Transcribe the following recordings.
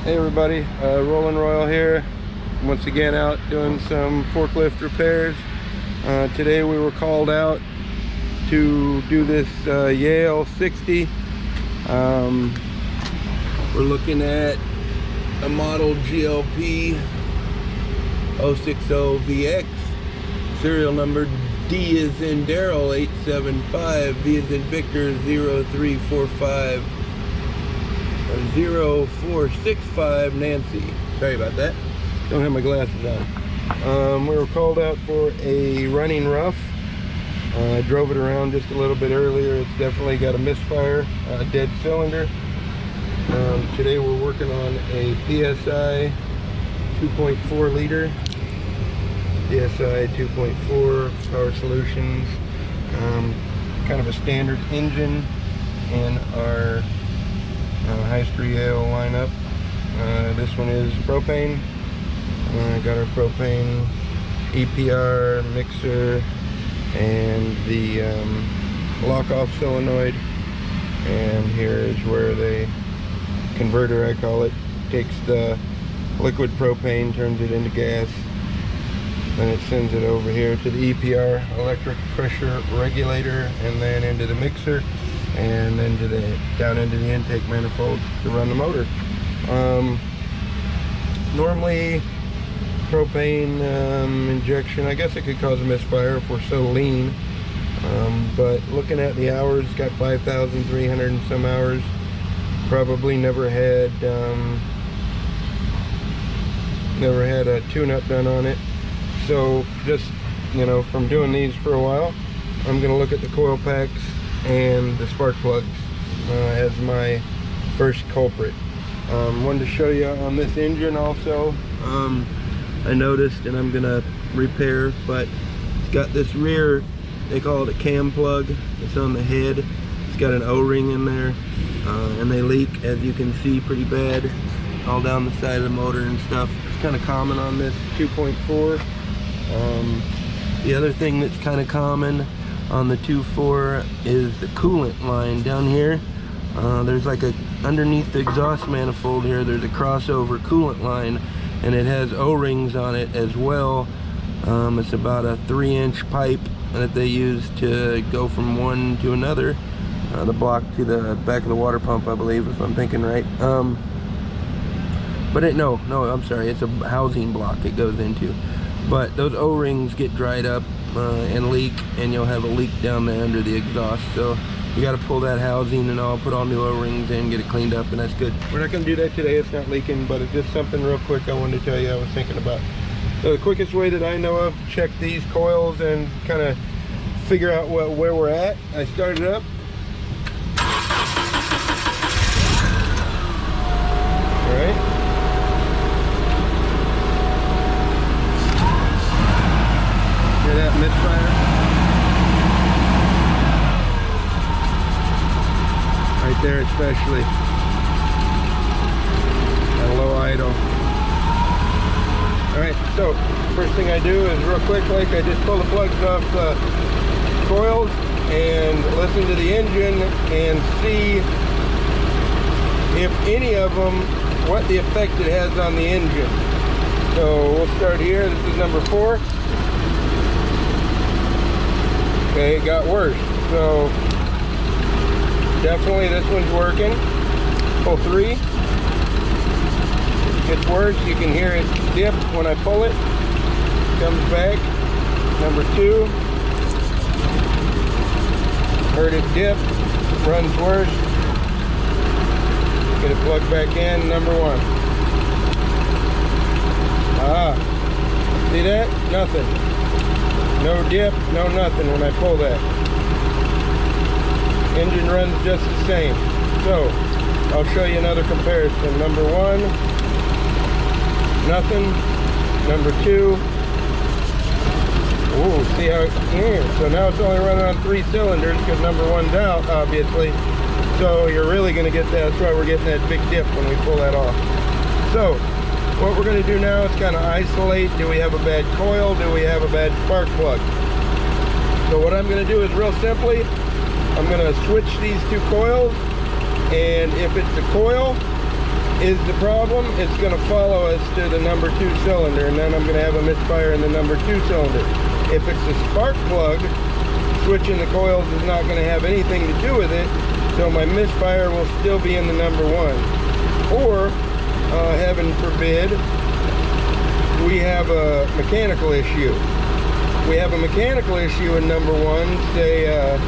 Hey everybody, Rollin' Royal here. Once again out doing some forklift repairs. Today we were called out to do this Yale 60. We're looking at a model GLP 060VX. Serial number D is in Daryl 875, V is in Victor 0345. 0465 Nancy. Sorry about that. Don't have my glasses on. We were called out for a running rough. I drove it around just a little bit earlier. It's definitely got a misfire, dead cylinder. Today we're working on a PSI 2.4 liter. PSI 2.4 Power Solutions. Kind of a standard engine in our High-Street Yale lineup. This one is propane. Got our propane EPR mixer and the lock-off solenoid. And here is where the converter, I call it, takes the liquid propane, turns it into gas. Then it sends it over here to the EPR, electric pressure regulator, and then into the mixer, and then to down into the intake manifold to run the motor. Normally propane injection, I guess it could cause a misfire if we're so lean, but looking at the hours, it's got 5,300 and some hours. Probably never had a tune-up done on it. So just, you know, from doing these for a while, I'm gonna look at the coil packs and the spark plugs as my first culprit. Wanted to show you on this engine also. I noticed, and I'm gonna repair, but it's got this rear, they call it a cam plug. It's on the head. It's got an O-ring in there, and they leak, as you can see, pretty bad all down the side of the motor and stuff. It's kind of common on this 2.4. The other thing that's kind of common on the 2.4 is the coolant line down here. There's like underneath the exhaust manifold here, there's a crossover coolant line, and it has O-rings on it as well. It's about a 3-inch pipe that they use to go from one to another. The block to the back of the water pump, I believe, if I'm thinking right. But no, I'm sorry, it's a housing block it goes into. But those O-rings get dried up and leak, and you'll have a leak down there under the exhaust. So you got to pull that housing and all, put all new O-rings in, get it cleaned up, and that's good. We're not going to do that today. It's not leaking, but it's just something real quick I wanted to tell you I was thinking about. So the quickest way that I know of to check these coils and kind of figure out where we're at, I start it up. All right. Hear that misfire? Right there especially. At a low idle. Alright, so first thing I do is real quick, like I just pull the plugs off the coils and listen to the engine and see if any of them, what the effect it has on the engine. So we'll start here. This is number 4. Okay, it got worse. So definitely this one's working. Pull 3. It's worse. You can hear it dip when I pull it. Comes back. Number 2. Heard it dip. Runs worse. Get it plugged back in. Number 1. See that? Nothing. No dip, no nothing when I pull that. Engine runs just the same. So, I'll show you another comparison. Number 1, nothing. Number 2, ooh, see how so now it's only running on 3 cylinders because number 1's out, obviously. So you're really going to get that. That's why we're getting that big dip when we pull that off. So, what we're going to do now is kind of isolate. Do we have a bad coil? Do we have a bad spark plug? So what I'm going to do is real simply, I'm going to switch these 2 coils, and if it's the coil, is the problem, it's going to follow us to the number 2 cylinder, and then I'm going to have a misfire in the number 2 cylinder. If it's a spark plug, switching the coils is not going to have anything to do with it, so my misfire will still be in the number 1. Or, heaven forbid, we have a mechanical issue. We have a mechanical issue in number 1, say a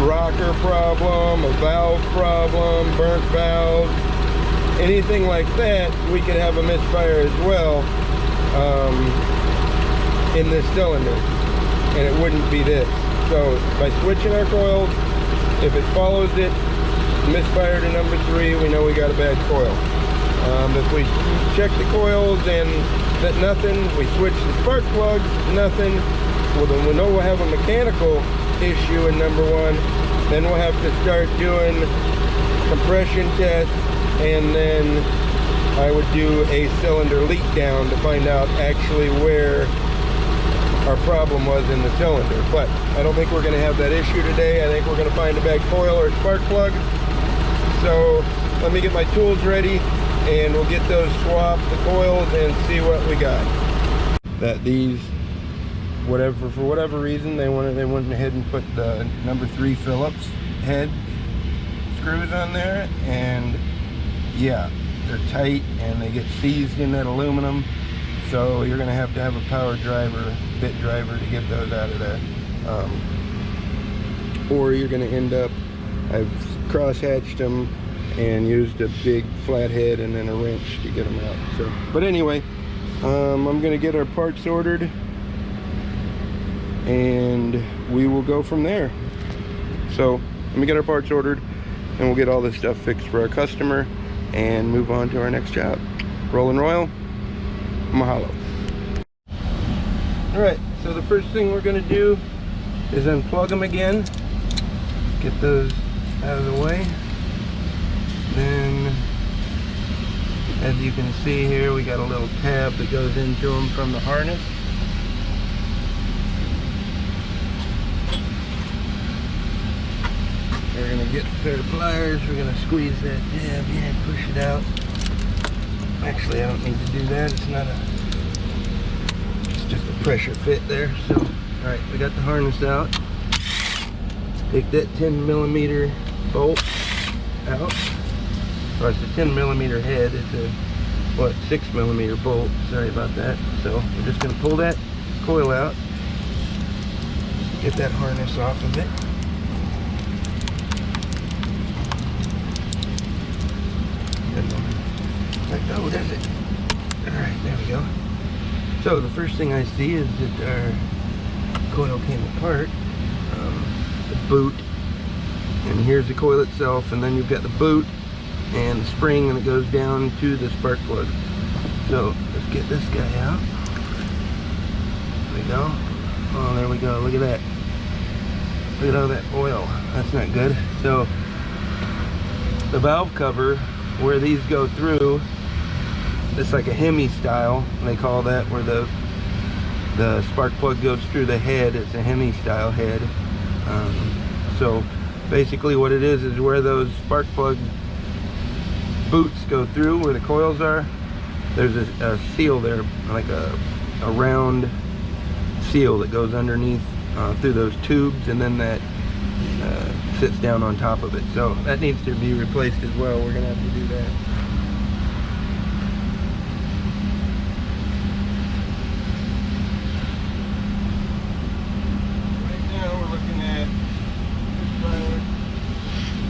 rocker problem, a valve problem, burnt valve, anything like that. We could have a misfire as well in this cylinder, and it wouldn't be this. So by switching our coils, if it follows it, misfire to number 3, we know we got a bad coil. If we check the coils and that nothing, we switch the spark plugs, nothing, well then we know we'll have a mechanical issue in number 1. Then we'll have to start doing compression tests, and then I would do a cylinder leak down to find out actually where our problem was in the cylinder. But I don't think we're going to have that issue today. I think we're going to find a bad coil or spark plug. So let me get my tools ready, and we'll get those swapped, the coils, and see what we got. That these, whatever, for whatever reason, they went ahead and put the number 3 Phillips head screws on there, and yeah, they're tight and they get seized in that aluminum. So you're going to have a power driver, bit driver, to get those out of there. Or you're going to end up, I've cross-hatched them and used a big flathead and then a wrench to get them out. So, but anyway, I'm going to get our parts ordered, and we will go from there. So let me get our parts ordered, and we'll get all this stuff fixed for our customer and move on to our next job. Rollin' Royal, mahalo. Alright, so the first thing we're going to do is unplug them again, get those out of the way. Then, as you can see here, we got a little tab that goes into them from the harness. We're going to get a pair of pliers, we're going to squeeze that tab in, push it out. Actually, I don't need to do that, it's just a pressure fit there. So, alright, we got the harness out. Take that 10mm bolt out. Well, it's a 10mm head, it's a, 6mm bolt, sorry about that. So, we're just going to pull that coil out, get that harness off of it. Oh, does it? Alright, there we go. So the first thing I see is that our coil came apart. The boot, and here's the coil itself, and then you've got the boot and the spring, and it goes down to the spark plug. So let's get this guy out. There we go. Oh, there we go. Look at that. Look at all that oil. That's not good. So the valve cover, where these go through, it's like a Hemi style, they call that, where the spark plug goes through the head. It's a Hemi style head. So basically what it is where those spark plug boots go through, where the coils are, there's a seal there, like a round seal that goes underneath through those tubes, and then that sits down on top of it. So that needs to be replaced as well. We're gonna have to do that. Right now we're looking at a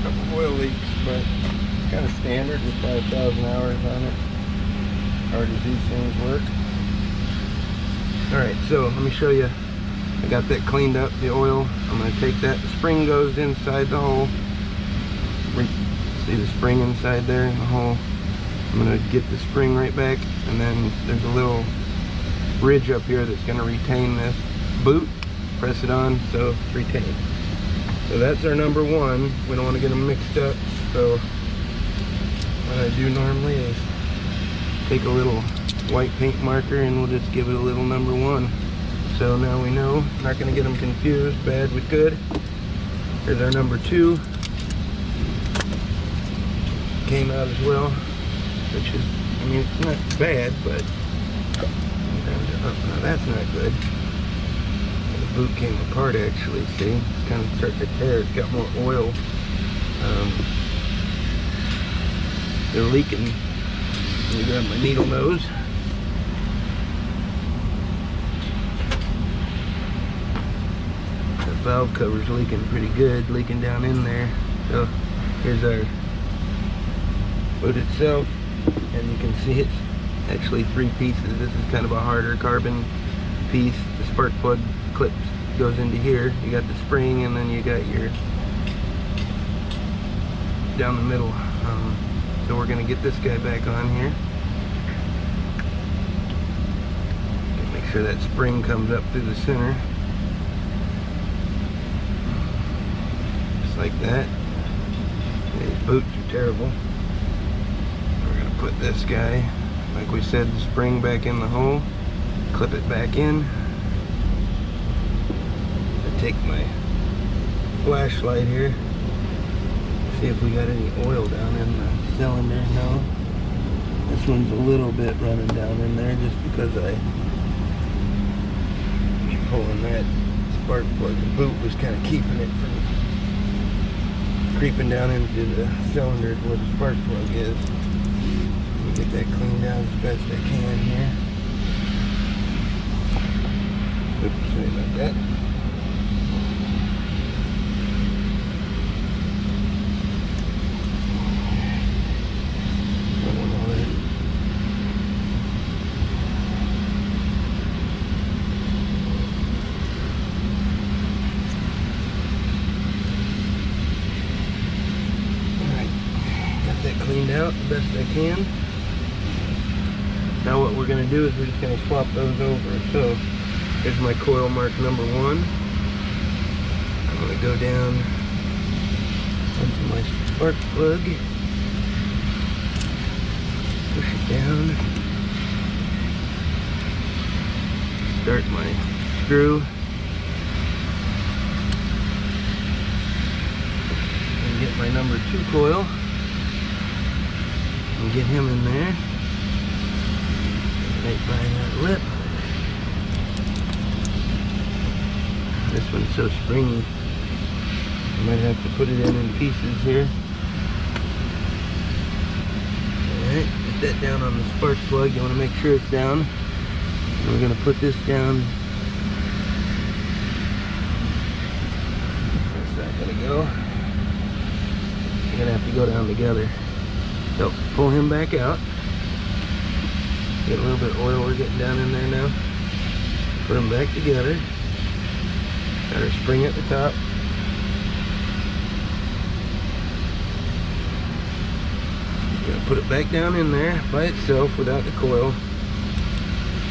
couple oil leaks, but kind of standard with 5,000 hours on it. Hard as these things work. Alright, so let me show you. I got that cleaned up, the oil. I'm going to take that, the spring goes inside the hole. See the spring inside there in the hole? I'm going to get the spring right back, and then there's a little ridge up here that's going to retain this boot. Press it on so it's retained. So that's our number 1. We don't want to get them mixed up, so what I do normally is take a little white paint marker and we'll just give it a little number 1. So now we know, not going to get them confused, bad with good. Here's our number 2. Came out as well. which is, I mean, it's not bad, but no, that's not good. The boot came apart actually, see? It's kind of starting to tear. It's got more oil. They're leaking. Let me grab my needle nose. The valve cover's leaking pretty good, leaking down in there. So here's our boot itself, and you can see it's actually 3 pieces. This is kind of a harder carbon piece. The spark plug clip goes into here. You got the spring, and then you got your down the middle. So we're gonna get this guy back on here. Make sure that spring comes up through the center. Just like that. These boots are terrible. We're gonna put this guy, like we said, the spring back in the hole, clip it back in. I take my flashlight here, see if we got any oil down in the cylinder. No. This one's a little bit running down in there just because I pulling that spark plug. The boot was kind of keeping it from creeping down into the cylinder where the spark plug is. Let me get that cleaned out as best I can here. Oops, sorry about that. Cleaned out the best I can. Now what we're going to do is we're just going to swap those over. So here's my coil mark number 1. I'm going to go down onto my spark plug, push it down, start my screw, and get my number 2 coil. And get him in there, right by that lip. This one's so springy, I might have to put it in pieces here. Alright, get that down on the spark plug. You want to make sure it's down. And we're going to put this down. Where's that going to go? You're going to have to go down together. So pull him back out. Get a little bit of oil we're getting down in there now. Put them back together. Got our spring at the top. Gonna put it back down in there by itself without the coil,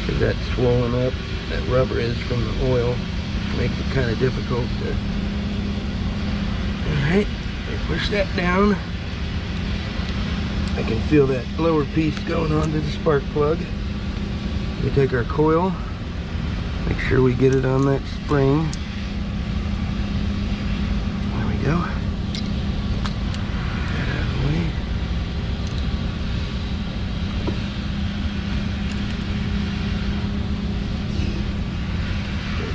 because that's swollen up. That rubber is from the oil. Makes it kind of difficult to. Alright, push that down. I can feel that lower piece going onto the spark plug. We take our coil, make sure we get it on that spring. There we go. Get that out of the way.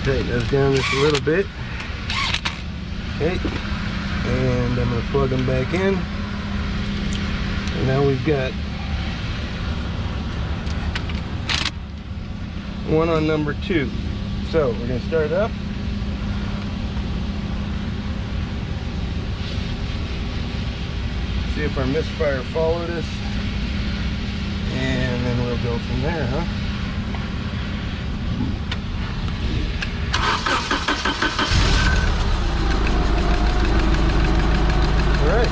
Tighten those down just a little bit. Okay, and I'm going to plug them back in. And now we've got one on number 2. So we're going to start up. See if our Misfire followed us. And then we'll go from there, huh? Alright.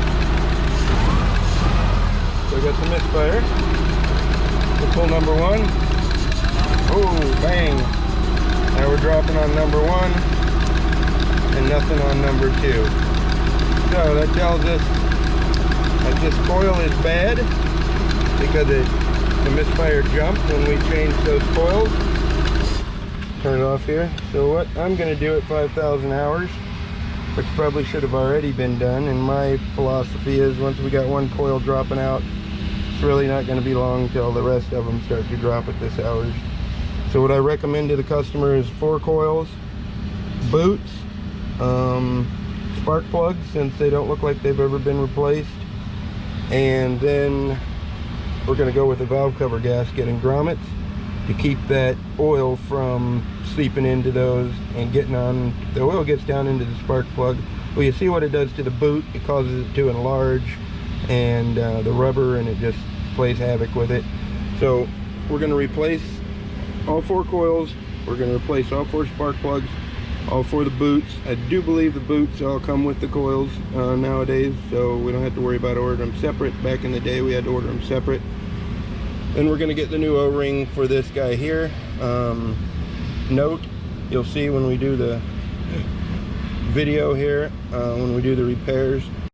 So I got the Misfire. We'll pull number 1. Oh, bang. Now we're dropping on number 1 and nothing on number 2. So that tells us that this coil is bad because the Misfire jumped when we changed those coils. Turn it off here. So what I'm going to do at 5,000 hours, which probably should have already been done, and my philosophy is once we got one coil dropping out, It's really not going to be long till the rest of them start to drop at this hours. So what I recommend to the customer is 4 coils, boots, spark plugs since they don't look like they've ever been replaced, and then we're going to go with a valve cover gasket and grommets to keep that oil from seeping into those and getting on. The oil gets down into the spark plug. Well, you see what it does to the boot. It causes it to enlarge, and the rubber, and it just plays havoc with it. So we're going to replace all 4 coils. We're going to replace all 4 spark plugs, all 4 of the boots. I do believe the boots all come with the coils nowadays, so we don't have to worry about ordering them separate. Back in the day we had to order them separate. Then we're going to get the new O-ring for this guy here. Note, you'll see when we do the video here, when we do the repairs,